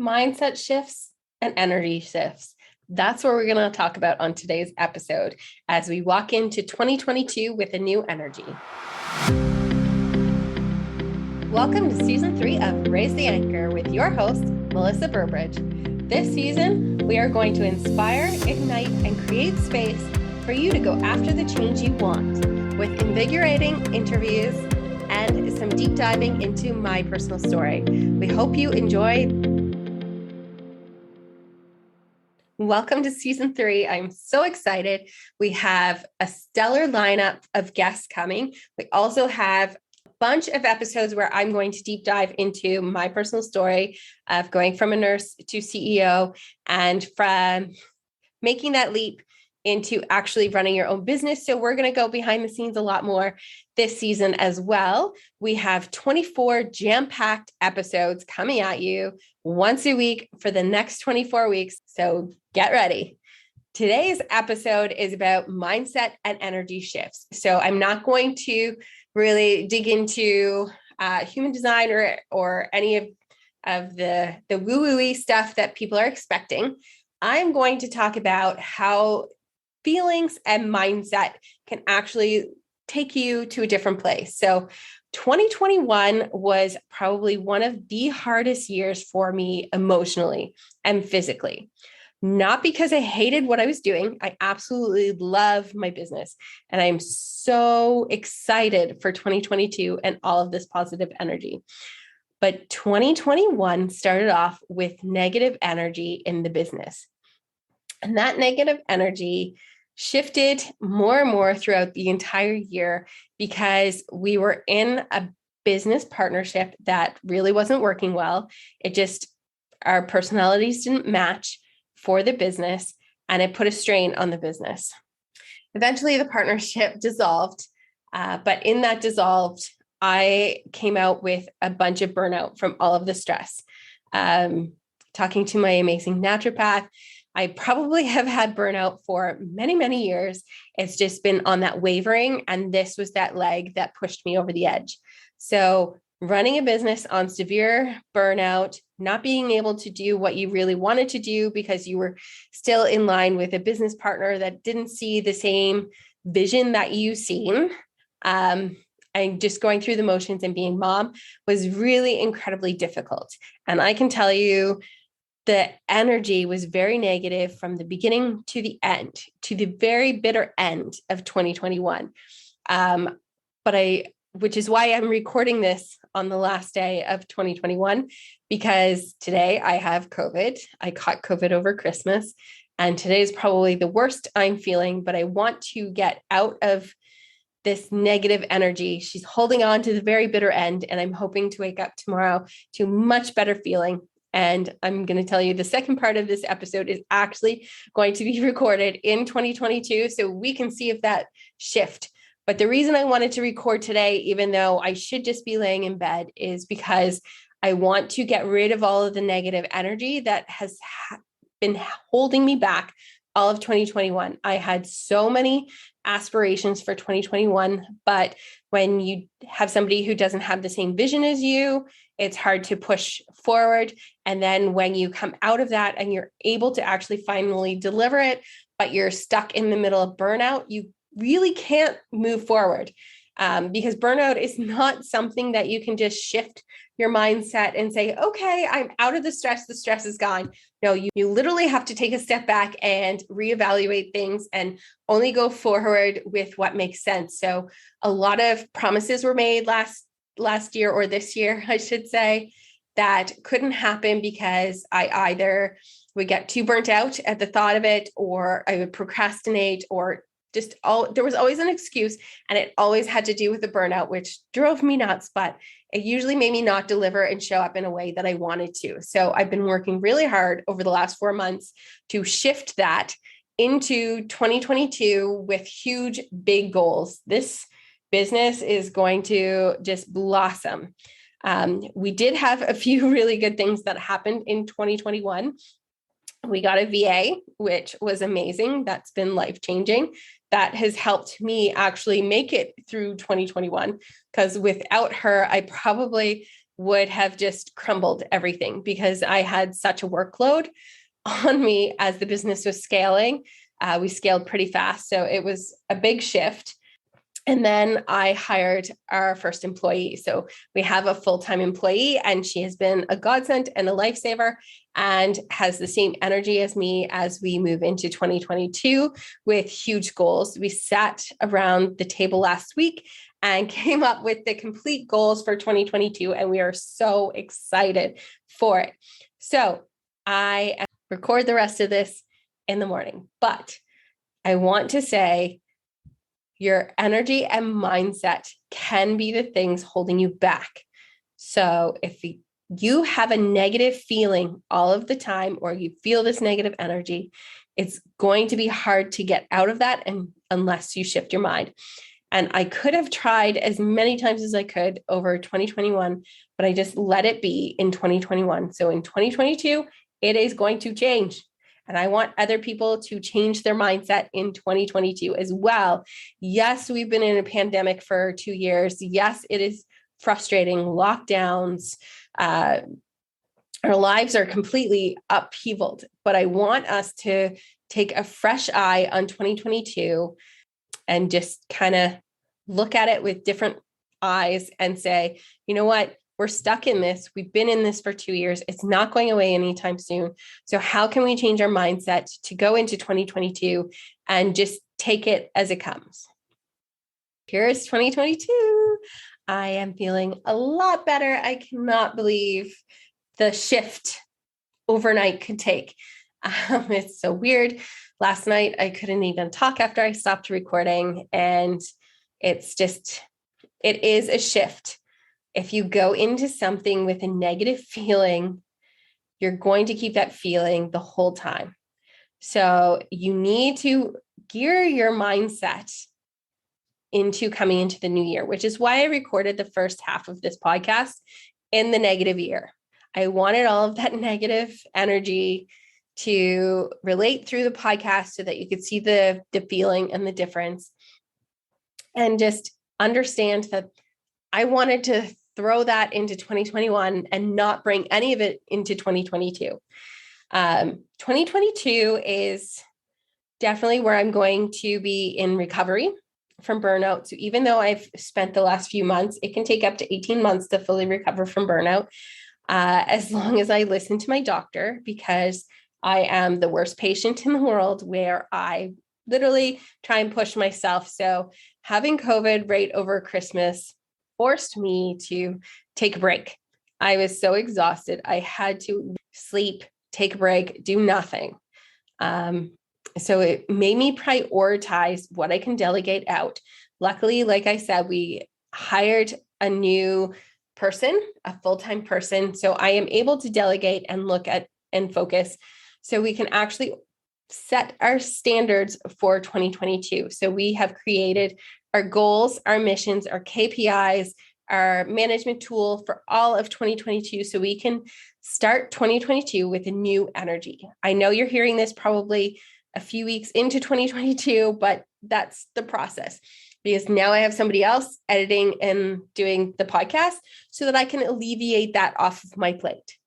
mindset shifts, and energy shifts. That's what we're going to talk about on today's episode as we walk into 2022 with a new energy. Welcome to season 3 of Raise the Anchor with your host, Melissa Burbridge. This season, we are going to inspire, ignite, and create space for you to go after the change you want with invigorating interviews and some deep diving into my personal story. We hope you enjoy. Welcome to season 3. I'm so excited. We have a stellar lineup of guests coming. We also have a bunch of episodes where I'm going to deep dive into my personal story of going from a nurse to CEO and from making that leap into actually running your own business. So we're going to go behind the scenes a lot more this season as well. We have 24 jam-packed episodes coming at you once a week for the next 24 weeks. So get ready. Today's episode is about mindset and energy shifts. So I'm not going to really dig into human design or any of the woo-woo-y stuff that people are expecting. I'm going to talk about how feelings and mindset can actually take you to a different place. So 2021 was probably one of the hardest years for me emotionally and physically. Not because I hated what I was doing. I absolutely love my business. And I'm so excited for 2022 and all of this positive energy. But 2021 started off with negative energy in the business. And that negative energy shifted more and more throughout the entire year because we were in a business partnership that really wasn't working well. Our personalities didn't match for the business, and it put a strain on the business. Eventually, the partnership dissolved, but in that dissolved, I came out with a bunch of burnout from all of the stress. Talking to my amazing naturopath, I probably have had burnout for many, many years. It's just been on that wavering. And this was that leg that pushed me over the edge. So running a business on severe burnout, not being able to do what you really wanted to do because you were still in line with a business partner that didn't see the same vision that you seen. And just going through the motions and being mom was really incredibly difficult. And I can tell you, the energy was very negative from the beginning to the end, to the very bitter end of 2021. Which is why I'm recording this on the last day of 2021, because today I have COVID. I caught COVID over Christmas, and today is probably the worst I'm feeling, but I want to get out of this negative energy. She's holding on to the very bitter end, and I'm hoping to wake up tomorrow to much better feeling. And I'm going to tell you the second part of this episode is actually going to be recorded in 2022, so we can see if that shift. But the reason I wanted to record today, even though I should just be laying in bed, is because I want to get rid of all of the negative energy that has been holding me back all of 2021. I had so many aspirations for 2021, but when you have somebody who doesn't have the same vision as you, it's hard to push forward. And then when you come out of that and you're able to actually finally deliver it, but you're stuck in the middle of burnout, you really can't move forward because burnout is not something that you can just shift your mindset and say, okay, I'm out of the stress is gone. No, you literally have to take a step back and reevaluate things and only go forward with what makes sense. So a lot of promises were made last year, or this year, I should say, that couldn't happen because I either would get too burnt out at the thought of it, or I would procrastinate, or there was always an excuse, and it always had to do with the burnout, which drove me nuts, but it usually made me not deliver and show up in a way that I wanted to. So I've been working really hard over the last 4 months to shift that into 2022 with huge, big goals. This business is going to just blossom. We did have a few really good things that happened in 2021. We got a VA, which was amazing. That's been life-changing. That has helped me actually make it through 2021, because without her, I probably would have just crumbled everything because I had such a workload on me as the business was scaling. We scaled pretty fast. So it was a big shift. And then I hired our first employee. So we have a full-time employee, and she has been a godsend and a lifesaver and has the same energy as me as we move into 2022 with huge goals. We sat around the table last week and came up with the complete goals for 2022, and we are so excited for it. So I record the rest of this in the morning, but I want to say, your energy and mindset can be the things holding you back. So if you have a negative feeling all of the time, or you feel this negative energy, it's going to be hard to get out of that unless you shift your mind. And I could have tried as many times as I could over 2021, but I just let it be in 2021. So in 2022, it is going to change. And I want other people to change their mindset in 2022 as well. Yes, we've been in a pandemic for 2 years. Yes, it is frustrating. Lockdowns, our lives are completely upheavaled, but I want us to take a fresh eye on 2022 and just kind of look at it with different eyes and say, you know what? We're stuck in this. We've been in this for 2 years. It's not going away anytime soon. So how can we change our mindset to go into 2022 and just take it as it comes? Here's 2022. I am feeling a lot better. I cannot believe the shift overnight could take. It's so weird. Last night, I couldn't even talk after I stopped recording. And it is a shift. If you go into something with a negative feeling, you're going to keep that feeling the whole time. So you need to gear your mindset into coming into the new year, which is why I recorded the first half of this podcast in the negative year. I wanted all of that negative energy to relate through the podcast so that you could see the feeling and the difference, and just understand that I wanted to throw that into 2021 and not bring any of it into 2022. 2022 is definitely where I'm going to be in recovery from burnout. So even though I've spent the last few months, it can take up to 18 months to fully recover from burnout, as long as I listen to my doctor, because I am the worst patient in the world where I literally try and push myself. So having COVID right over Christmas forced me to take a break. I was so exhausted. I had to sleep, take a break, do nothing. So it made me prioritize what I can delegate out. Luckily, like I said, we hired a new person, a full-time person. So I am able to delegate and look at and focus so we can actually set our standards for 2022. So we have created our goals, our missions, our KPIs, our management tool for all of 2022. So we can start 2022 with a new energy. I know you're hearing this probably a few weeks into 2022, but that's the process, because now I have somebody else editing and doing the podcast so that I can alleviate that off of my plate.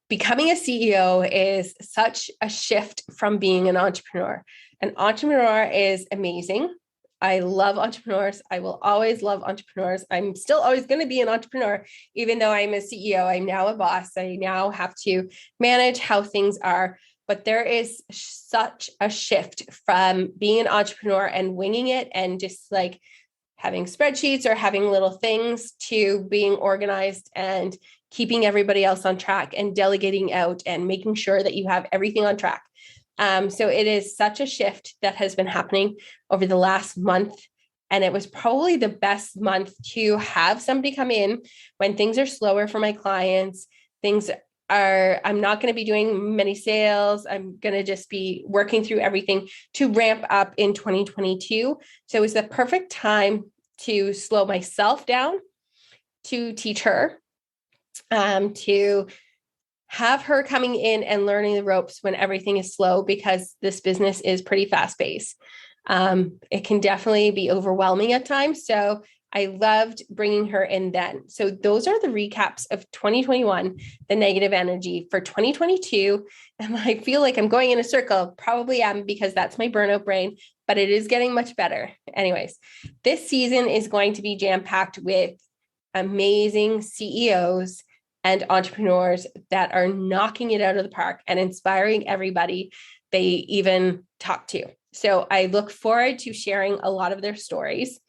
Becoming a CEO is such a shift from being an entrepreneur. An entrepreneur is amazing. I love entrepreneurs. I will always love entrepreneurs. I'm still always going to be an entrepreneur, even though I'm a CEO. I'm now a boss. I now have to manage how things are. But there is such a shift from being an entrepreneur and winging it and just like having spreadsheets or having little things to being organized and keeping everybody else on track and delegating out and making sure that you have everything on track. So it is such a shift that has been happening over the last month. And it was probably the best month to have somebody come in when things are slower for my clients. I'm not going to be doing many sales. I'm going to just be working through everything to ramp up in 2022. So it was the perfect time to slow myself down, to teach her, to have her coming in and learning the ropes when everything is slow, because this business is pretty fast paced. It can definitely be overwhelming at times. So I loved bringing her in then. So those are the recaps of 2021, the negative energy for 2022. And I feel like I'm going in a circle, probably am because that's my burnout brain, but it is getting much better. Anyways, this season is going to be jam-packed with amazing CEOs and entrepreneurs that are knocking it out of the park and inspiring everybody they even talk to. So I look forward to sharing a lot of their stories.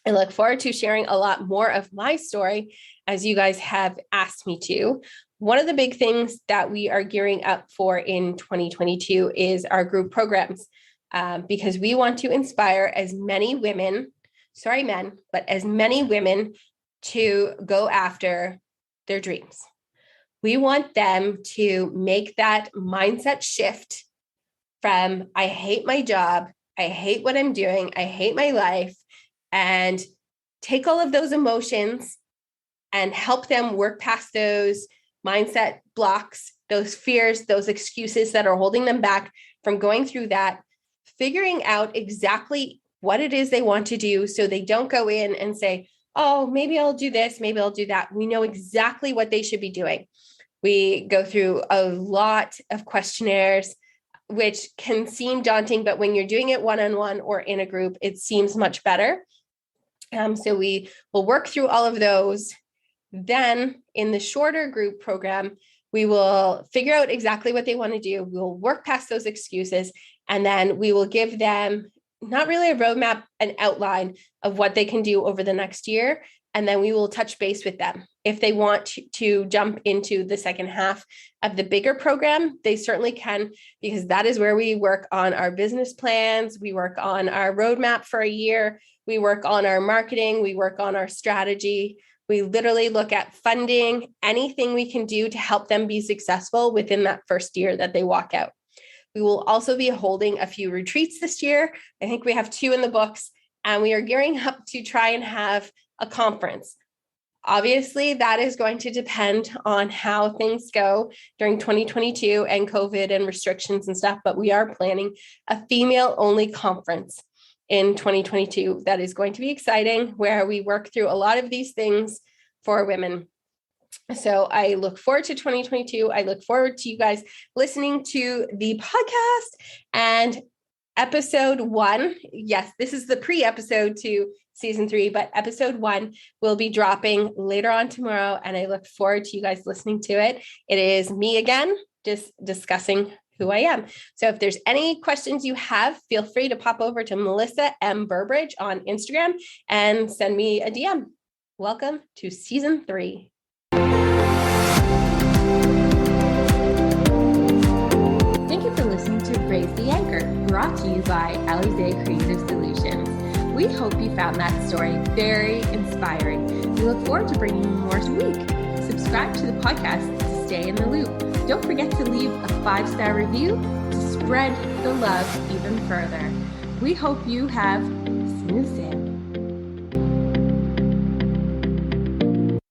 I look forward to sharing a lot more of my story as you guys have asked me to. One of the big things that we are gearing up for in 2022 is our group programs, because we want to inspire as many women, men, but as many women to go after their dreams. We want them to make that mindset shift from, I hate my job, I hate what I'm doing, I hate my life, and take all of those emotions and help them work past those mindset blocks, those fears, those excuses that are holding them back from going through that, figuring out exactly what it is they want to do so they don't go in and say, oh, maybe I'll do this, maybe I'll do that. We know exactly what they should be doing. We go through a lot of questionnaires, which can seem daunting, but when you're doing it one-on-one or in a group, it seems much better. So we will work through all of those. Then in the shorter group program, we will figure out exactly what they want to do. We'll work past those excuses, and then we will give them not really a roadmap, an outline of what they can do over the next year. And then we will touch base with them. If they want to jump into the second half of the bigger program, they certainly can, because that is where we work on our business plans. We work on our roadmap for a year. We work on our marketing. We work on our strategy. We literally look at funding, anything we can do to help them be successful within that first year that they walk out. We will also be holding a few retreats this year. I think we have 2 in the books, and we are gearing up to try and have a conference. Obviously, that is going to depend on how things go during 2022 and COVID and restrictions and stuff, but we are planning a female-only conference in 2022 that is going to be exciting, where we work through a lot of these things for women. So I look forward to 2022. I look forward to you guys listening to the podcast and episode 1. Yes, this is the pre-episode to season 3, but episode 1 will be dropping later on tomorrow. And I look forward to you guys listening to it. It is me again, just discussing who I am. So if there's any questions you have, feel free to pop over to Melissa M. Burbridge on Instagram and send me a DM. Welcome to season 3. Thank you for listening to Raise the Anchor, brought to you by Alizé Creative Solutions. We hope you found that story very inspiring. We look forward to bringing you more a week. Subscribe to the podcast to stay in the loop. Don't forget to leave a 5-star review to spread the love even further. We hope you have smooth sailing.